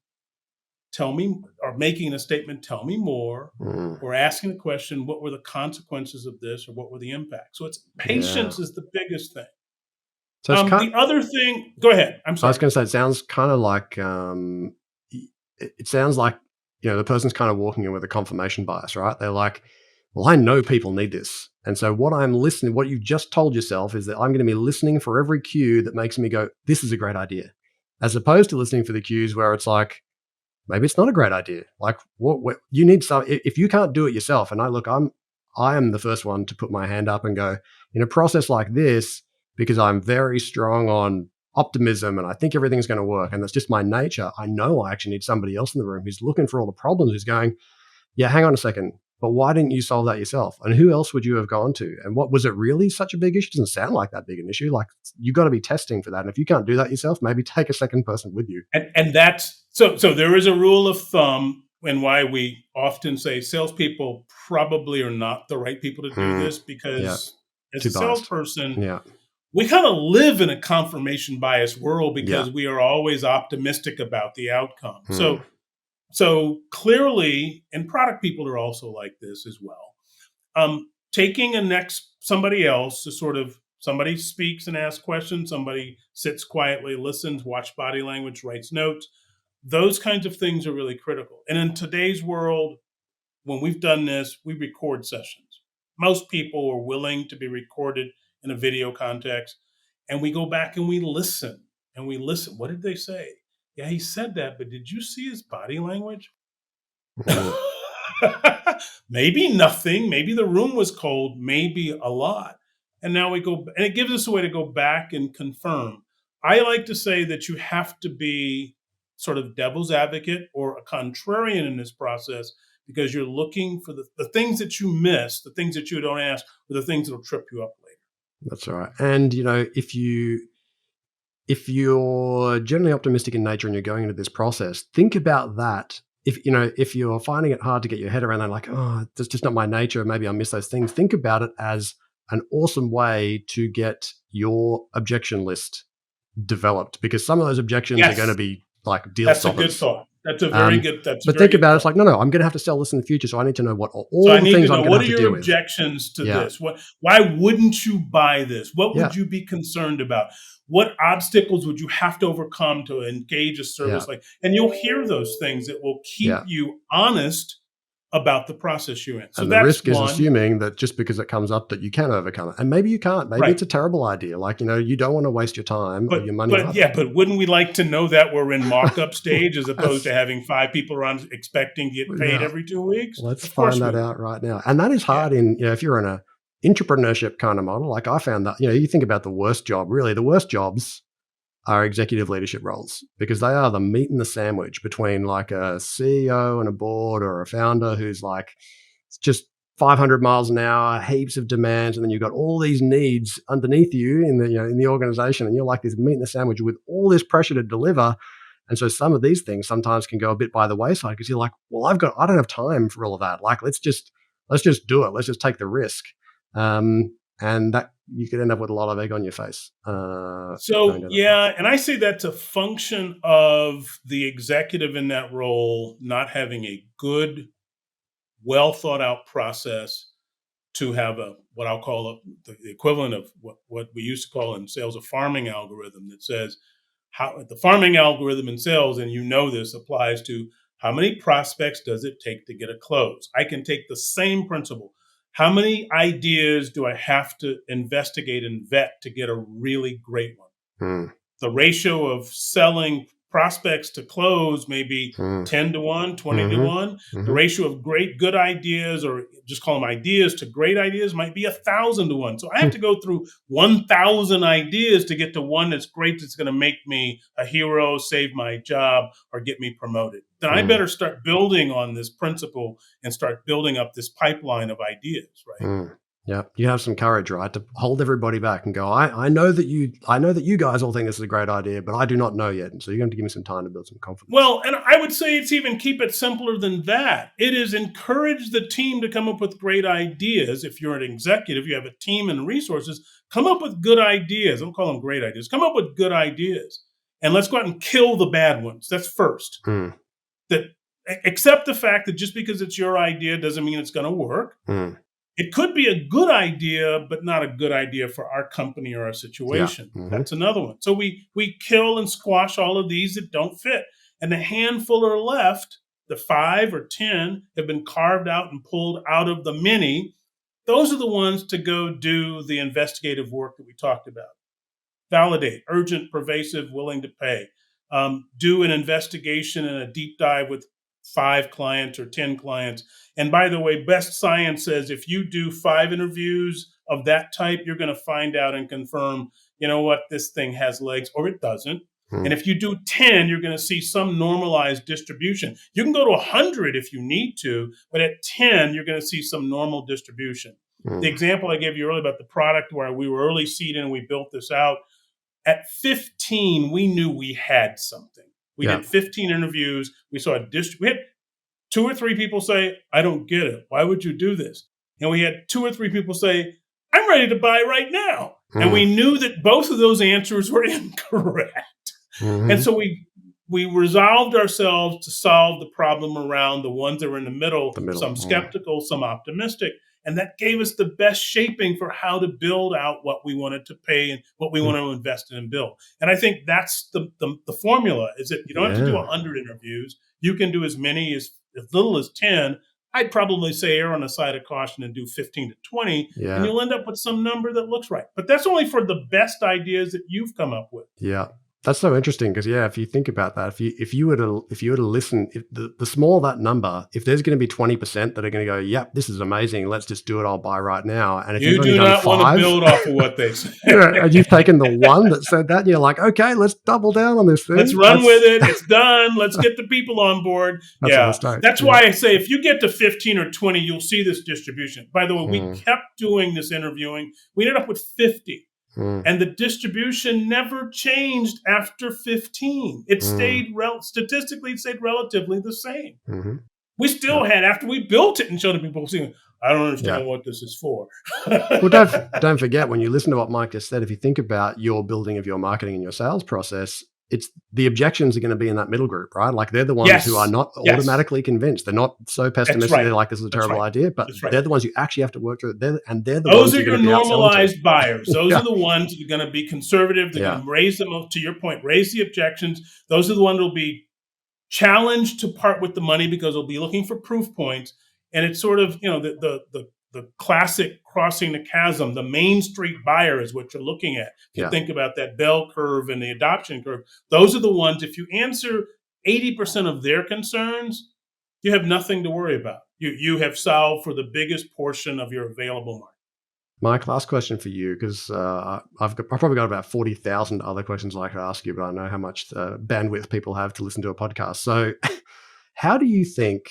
Speaker 2: tell me, or making a statement, tell me more, or asking the question, what were the consequences of this, or what were the impacts? So it's patience is the biggest thing.
Speaker 1: So it's
Speaker 2: the other thing, go ahead. I'm sorry.
Speaker 1: I was going to say, it sounds kind of like, it sounds like, the person's kind of walking in with a confirmation bias, right? They're like, well, I know people need this. And so what you've just told yourself is that I'm going to be listening for every cue that makes me go, this is a great idea. As opposed to listening for the cues where it's like, maybe it's not a great idea. Like, what you need if you can't do it yourself. And I am the first one to put my hand up and go, in a process like this, because I'm very strong on optimism and I think everything's going to work, and that's just my nature. I know I actually need somebody else in the room who's looking for all the problems, who's going, yeah, hang on a second, but why didn't you solve that yourself? And who else would you have gone to? And what was it really such a big issue? It doesn't sound like that big an issue. Like, you got to be testing for that. And if you can't do that yourself, maybe take a second person with you.
Speaker 2: And that's so there is a rule of thumb, and why we often say salespeople probably are not the right people to do this, because as a salesperson, we kind of live in a confirmation bias world because we are always optimistic about the outcome. So clearly, and product people are also like this as well. Taking somebody else to sort of, somebody speaks and asks questions, somebody sits quietly, listens, watch body language, writes notes. Those kinds of things are really critical. And in today's world, when we've done this, we record sessions. Most people are willing to be recorded in a video context. And we go back and we listen. What did they say? Yeah, he said that, but did you see his body language? Maybe nothing. Maybe the room was cold. Maybe a lot. And now we go, and it gives us a way to go back and confirm. I like to say that you have to be sort of devil's advocate or a contrarian in this process, because you're looking for the things that you miss, the things that you don't ask, or the things that'll trip you up later.
Speaker 1: That's all right. And if you're generally optimistic in nature and you're going into this process, think about that. If you're finding it hard to get your head around that, like, oh, that's just not my nature, maybe I miss those things, think about it as an awesome way to get your objection list developed, because some of those objections are going to be like deal
Speaker 2: That's
Speaker 1: stoppers.
Speaker 2: a good thought. That's a very good.
Speaker 1: But think about it, it's like, no, I'm going to have to sell this in the future, so I need to know what all
Speaker 2: So I
Speaker 1: the
Speaker 2: need
Speaker 1: things
Speaker 2: to
Speaker 1: I'm
Speaker 2: know,
Speaker 1: going to
Speaker 2: what
Speaker 1: have
Speaker 2: are
Speaker 1: to
Speaker 2: your
Speaker 1: deal with.
Speaker 2: objections to this? Why wouldn't you buy this? What would you be concerned about? What obstacles would you have to overcome to engage a service like? And you'll hear those things that will keep you honest about the process you're in. So
Speaker 1: and the
Speaker 2: that's
Speaker 1: risk is
Speaker 2: one.
Speaker 1: assuming that just because it comes up that you can overcome it. And maybe you can't. Maybe it's a terrible idea. Like, you don't want to waste your time or your money.
Speaker 2: But wouldn't we like to know that we're in markup stage as opposed to having 5 people around expecting to get paid every 2 weeks?
Speaker 1: Let's find that out right now. And that is hard if you're in a entrepreneurship kind of model. Like I found that, you think about the worst job, really, the worst jobs are executive leadership roles, because they are the meat and the sandwich between like a CEO and a board, or a founder who's like, it's just 500 miles an hour, heaps of demands, and then you've got all these needs underneath you in the organization, and you're like this meat in the sandwich with all this pressure to deliver. And so some of these things sometimes can go a bit by the wayside, because you're like, well, I don't have time for all of that. Like, let's just do it. Let's just take the risk. And that you could end up with a lot of egg on your face.
Speaker 2: And I say that's a function of the executive in that role not having a good, well thought out process to have what I'll call the equivalent of what we used to call in sales a farming algorithm that says how the farming algorithm in sales, and this applies to how many prospects does it take to get a close. I can take the same principle. How many ideas do I have to investigate and vet to get a really great one? The ratio of selling prospects to close may be 10 to 1, 20 to 1. The ratio of good ideas, or just call them ideas, to great ideas might be 1,000 to 1. So I have to go through 1,000 ideas to get to one that's great, that's going to make me a hero, save my job, or get me promoted. Then I better start building on this principle and start building up this pipeline of ideas, right?
Speaker 1: Yeah, you have some courage, right, to hold everybody back and go, I know that you guys all think this is a great idea, but I do not know yet. And so you're going to give me some time to build some confidence.
Speaker 2: Well, and I would say it's even keep it simpler than that. It is encourage the team to come up with great ideas. If you're an executive, you have a team and resources, come up with good ideas. I don't call them great ideas. Come up with good ideas. And let's go out and kill the bad ones. That's first. That accept the fact that just because it's your idea doesn't mean it's going to work. It could be a good idea, but not a good idea for our company or our situation. That's another one. So we kill and squash all of these that don't fit. And the handful are left, the 5 or 10 have been carved out and pulled out of the many. Those are the ones to go do the investigative work that we talked about. Validate, urgent, pervasive, willing to pay. Do an investigation and a deep dive with 5 clients or 10 clients. And by the way, best science says if you do 5 interviews of that type, you're going to find out and confirm, this thing has legs or it doesn't. And if you do 10, you're going to see some normalized distribution. You can go to 100 if you need to, but at 10, you're going to see some normal distribution. The example I gave you earlier about the product where we were early seed and we built this out, at 15, we knew we had something. We did 15 interviews. We saw we had 2 or 3 people say, I don't get it. Why would you do this? And we had 2 or 3 people say, I'm ready to buy right now. And we knew that both of those answers were incorrect. And so we resolved ourselves to solve the problem around the ones that were in the middle. Some skeptical, some optimistic. And that gave us the best shaping for how to build out what we wanted to pay and what we want to invest in and build. And I think that's the formula, is that you don't have to do 100 interviews. You can do as little as 10. I'd probably say err on the side of caution and do 15 to 20, and you'll end up with some number that looks right. But that's only for the best ideas that you've come up with.
Speaker 1: Yeah. That's so interesting because if you think about that, if you were to listen, if the smaller that number, if there's going to be 20% that are going to go, yep, this is amazing, let's just do it, I'll buy right now. And if you've
Speaker 2: You
Speaker 1: only
Speaker 2: do
Speaker 1: done
Speaker 2: not want to
Speaker 1: five,
Speaker 2: build off of what they say.
Speaker 1: and you've taken the one that said that, and you're like, okay, let's double down on this
Speaker 2: Let's
Speaker 1: thing.
Speaker 2: run with it. It's done. Let's get the people on board.
Speaker 1: That's a
Speaker 2: Yeah.
Speaker 1: mistake.
Speaker 2: That's
Speaker 1: Yeah.
Speaker 2: why I say if you get to 15 or 20, you'll see this distribution. By the way, we
Speaker 1: Mm,
Speaker 2: kept doing this interviewing. We ended up with 50.
Speaker 1: mm,
Speaker 2: And the distribution never changed after 15. It
Speaker 1: mm,
Speaker 2: stayed statistically, it stayed relatively the same.
Speaker 1: mm-hmm.
Speaker 2: We still
Speaker 1: Yep.
Speaker 2: had, after we built it and showed the people, saying, I don't
Speaker 1: Yeah.
Speaker 2: understand what this is for.
Speaker 1: Well, don't forget when you listen to what Mike just said. If you think about your building of your marketing and your sales process, it's the objections are going to be in that middle group, right? Like they're the ones who are
Speaker 2: Yes.
Speaker 1: not
Speaker 2: Yes.
Speaker 1: automatically convinced. They're not so
Speaker 2: That's
Speaker 1: pessimistic.
Speaker 2: right.
Speaker 1: They're like, this is a
Speaker 2: That's
Speaker 1: terrible
Speaker 2: right.
Speaker 1: idea, but
Speaker 2: That's right.
Speaker 1: they're the ones you actually have to work through. They're the
Speaker 2: Those
Speaker 1: ones
Speaker 2: are
Speaker 1: you're
Speaker 2: your
Speaker 1: going to be outselling to.
Speaker 2: normalized buyers. Those
Speaker 1: Yeah.
Speaker 2: are the ones that are going to be conservative. They're
Speaker 1: Yeah.
Speaker 2: going to raise them, to your point, raise the objections. Those are the ones that will be challenged to part with the money because they'll be looking for proof points. And it's sort of, the classic crossing the chasm. The Main Street buyer is what you're looking at. If you
Speaker 1: Yeah.
Speaker 2: think about that bell curve and the adoption curve, those are the ones, if you answer 80% of their concerns, you have nothing to worry about. You have solved for the biggest portion of your available market.
Speaker 1: Mike, last question for you, because I've probably got about 40,000 other questions I could ask you, but I know how much bandwidth people have to listen to a podcast. So, how do you think,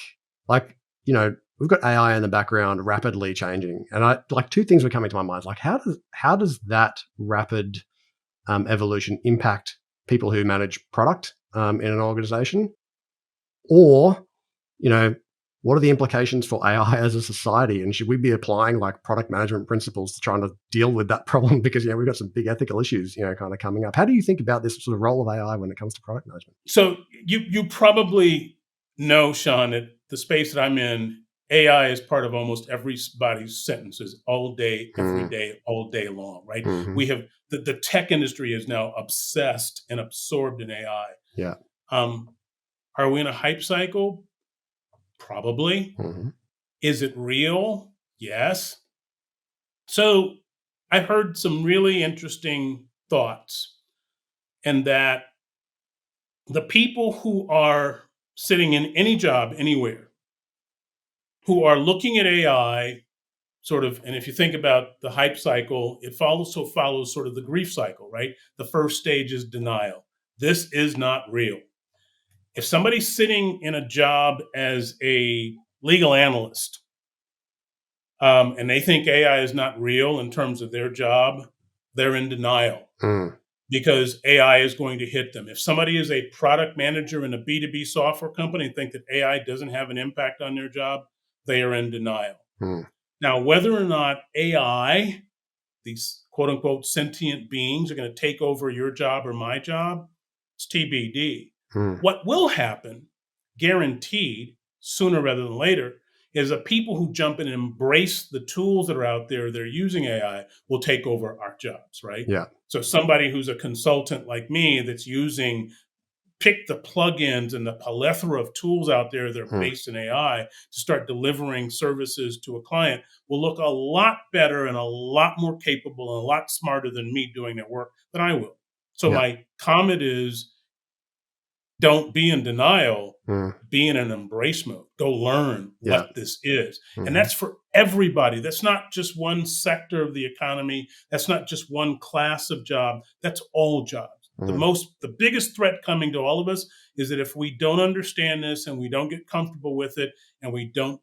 Speaker 1: like, we've got AI in the background rapidly changing, and two things were coming to my mind. Like, how does that rapid evolution impact people who manage product in an organization, or what are the implications for AI as a society? And should we be applying like product management principles to trying to deal with that problem? Because we've got some big ethical issues, kind of coming up. How do you think about this sort of role of AI when it comes to product management?
Speaker 2: So you probably know, Sean, that the space that I'm in, AI is part of almost everybody's sentences all day, every
Speaker 1: Mm,
Speaker 2: day, all day long, right?
Speaker 1: hmm.
Speaker 2: We have the tech industry is now obsessed and absorbed in AI.
Speaker 1: Yeah.
Speaker 2: Um, are we in a hype cycle? Probably.
Speaker 1: Hmm.
Speaker 2: Is it real? Yes. So I heard some really interesting thoughts, and that the people who are sitting in any job anywhere who are looking at AI sort of, and if you think about the hype cycle, it follows sort of the grief cycle, right? The first stage is denial. This is not real. If somebody's sitting in a job as a legal analyst, and they think AI is not real in terms of their job, they're in denial
Speaker 1: Mm,
Speaker 2: because AI is going to hit them. If somebody is a product manager in a B2B software company and think that AI doesn't have an impact on their job, they are in denial.
Speaker 1: mm,
Speaker 2: Now, whether or not AI, these quote unquote sentient beings, are going to take over your job or my job, it's TBD.
Speaker 1: mm.
Speaker 2: What will happen, guaranteed, sooner rather than later, is that people who jump in and embrace the tools that are out there, they're using AI, will take over our jobs, right?
Speaker 1: Yeah.
Speaker 2: So somebody who's a consultant like me that's using pick the plugins and the plethora of tools out there that are
Speaker 1: Mm,
Speaker 2: based in AI to start delivering services to a client will look a lot better and a lot more capable and a lot smarter than me doing their work than I will. So
Speaker 1: yeah.
Speaker 2: my comment is, don't be in denial,
Speaker 1: Mm,
Speaker 2: be in an embrace mode. Go learn
Speaker 1: yeah.
Speaker 2: what this is. And
Speaker 1: Hmm.
Speaker 2: that's for everybody. That's not just one sector of the economy. That's not just one class of job. That's all jobs.
Speaker 1: Mm,
Speaker 2: The biggest threat coming to all of us is that if we don't understand this and we don't get comfortable with it and we don't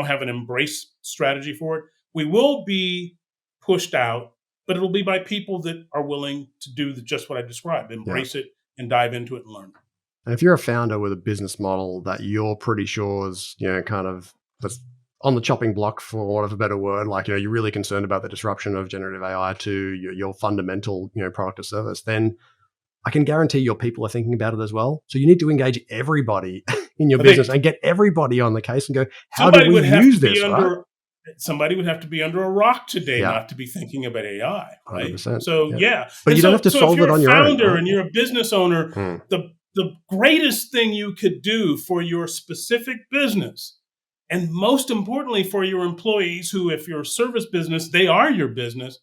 Speaker 2: have an embrace strategy for it, we will be pushed out, but it'll be by people that are willing to do just what I described,
Speaker 1: yeah.
Speaker 2: embrace it and dive into it and learn.
Speaker 1: And if you're a founder with a business model that you're pretty sure is, kind of that's on the chopping block, for want of a better word, like, you're really concerned about the disruption of generative AI to your fundamental, product or service, then I can guarantee your people are thinking about it as well. So you need to engage everybody in your
Speaker 2: I
Speaker 1: business
Speaker 2: think
Speaker 1: and get everybody on the case and go, how do
Speaker 2: somebody
Speaker 1: we
Speaker 2: would have
Speaker 1: use
Speaker 2: to be
Speaker 1: this, right?
Speaker 2: under somebody would have to be under a rock today
Speaker 1: Yeah,
Speaker 2: not to be thinking about AI, right?
Speaker 1: 100%.
Speaker 2: So
Speaker 1: Yeah.
Speaker 2: yeah,
Speaker 1: But
Speaker 2: and
Speaker 1: you don't have to
Speaker 2: so if
Speaker 1: solve it
Speaker 2: you're a
Speaker 1: on your own,
Speaker 2: founder
Speaker 1: right?
Speaker 2: and you're a business owner,
Speaker 1: Mm,
Speaker 2: the greatest thing you could do for your specific business, and most importantly for your employees, who, if you're a service business, they are your business,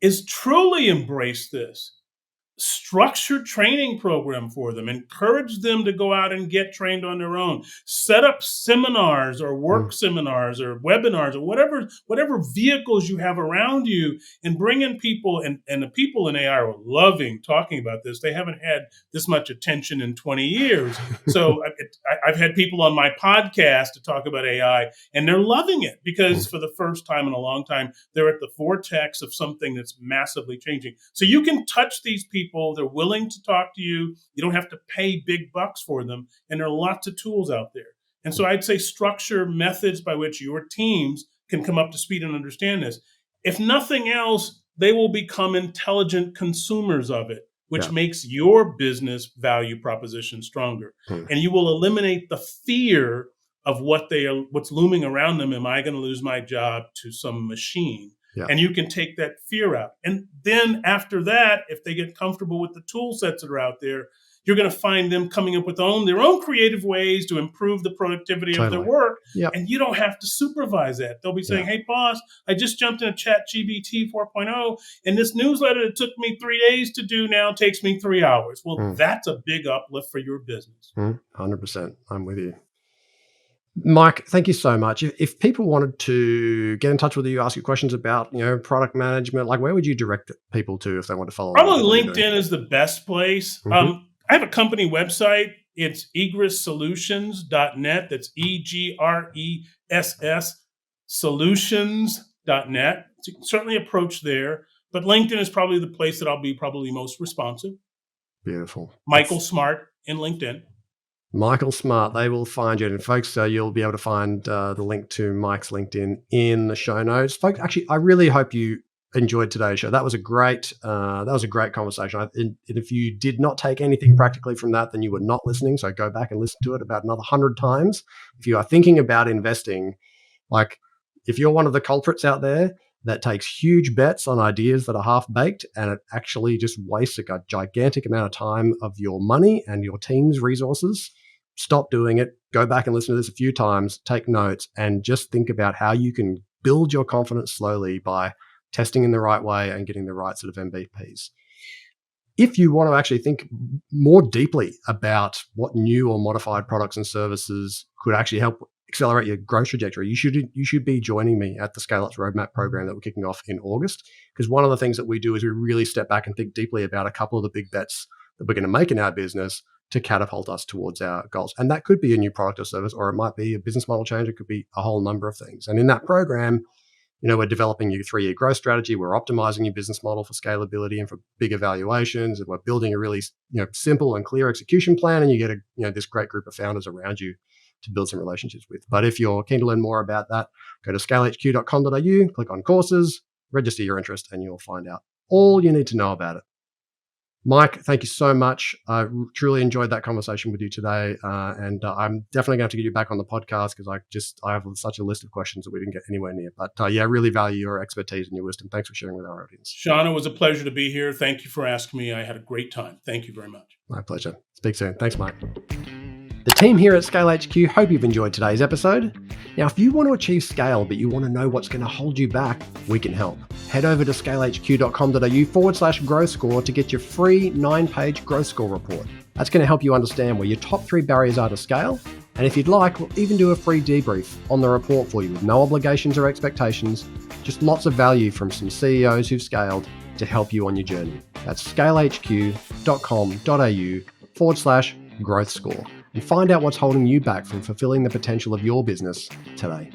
Speaker 2: is truly embrace this. structured training program for them, encourage them to go out and get trained on their own, set up seminars or work seminars or webinars or whatever vehicles you have around you, and bring in people. And the people in AI are loving talking about this. They haven't had this much attention in 20 years. So I've had people on my podcast to talk about AI, and they're loving it because for the first time in a long time, they're at the vortex of something that's massively changing. So you can touch these people. They're willing to talk to you. You don't have to pay big bucks for them. And there are lots of tools out there. And so I'd say structure methods by which your teams can come up to speed and understand this. If nothing else, they will become intelligent consumers of it, which makes your business value proposition stronger. And you will eliminate the fear of what's looming around them. Am I going to lose my job to some machine? And you can take that fear out. And then after that, if they get comfortable with the tool sets that are out there, you're going to find them coming up with their own creative ways to improve the productivity of their work. And you don't have to supervise that. They'll be saying, hey, boss, I just jumped in a ChatGPT 4.0, and this newsletter that took me 3 days to do now takes me 3 hours. Well, that's a big uplift for your business.
Speaker 1: 100%. I'm with you. Mike, thank you so much. If people wanted to get in touch with you, ask you questions about, product management, like where would you direct people to if they want to follow?
Speaker 2: Probably LinkedIn is the best place. I have a company website. It's egresssolutions.net. That's EGRESS solutions.net. So you can certainly approach there. But LinkedIn is probably the place that I'll be probably most responsive.
Speaker 1: Beautiful.
Speaker 2: Michael Smart in LinkedIn.
Speaker 1: Michael Smart, they will find you. And folks, you'll be able to find the link to Mike's LinkedIn in the show notes. Folks, actually, I really hope you enjoyed today's show. That was a great conversation. And if you did not take anything practically from that, then you were not listening. So go back and listen to it about another 100 times. If you are thinking about investing, like if you're one of the culprits out there that takes huge bets on ideas that are half-baked and it actually just wastes a gigantic amount of time of your money and your team's resources, stop doing it. Go back and listen to this a few times, take notes, and just think about how you can build your confidence slowly by testing in the right way and getting the right sort of MVPs. If you want to actually think more deeply about what new or modified products and services could actually help accelerate your growth trajectory, you should be joining me at the Scale Up's Roadmap program that we're kicking off in August. Because one of the things that we do is we really step back and think deeply about a couple of the big bets that we're going to make in our business to catapult us towards our goals. And that could be a new product or service, or it might be a business model change. It could be a whole number of things. And in that program, we're developing your 3-year growth strategy. We're optimizing your business model for scalability and for big evaluations. And we're building a really, simple and clear execution plan. And you get this great group of founders around you to build some relationships with. But if you're keen to learn more about that, go to scalehq.com.au, click on courses, register your interest, and you'll find out all you need to know about it. Mike, thank you so much. I truly enjoyed that conversation with you today. And I'm definitely going to have to get you back on the podcast because I have such a list of questions that we didn't get anywhere near. But I really value your expertise and your wisdom. Thanks for sharing with our audience.
Speaker 2: Sean, it was a pleasure to be here. Thank you for asking me. I had a great time. Thank you very much.
Speaker 1: My pleasure. Speak soon. Thanks, Mike. The team here at Scale HQ hope you've enjoyed today's episode. Now, if you want to achieve scale, but you want to know what's going to hold you back, we can help. Head over to scalehq.com.au/growth score to get your free 9-page growth score report. That's going to help you understand where your top 3 barriers are to scale. And if you'd like, we'll even do a free debrief on the report for you with no obligations or expectations, just lots of value from some CEOs who've scaled to help you on your journey. That's scalehq.com.au/growth score. And find out what's holding you back from fulfilling the potential of your business today.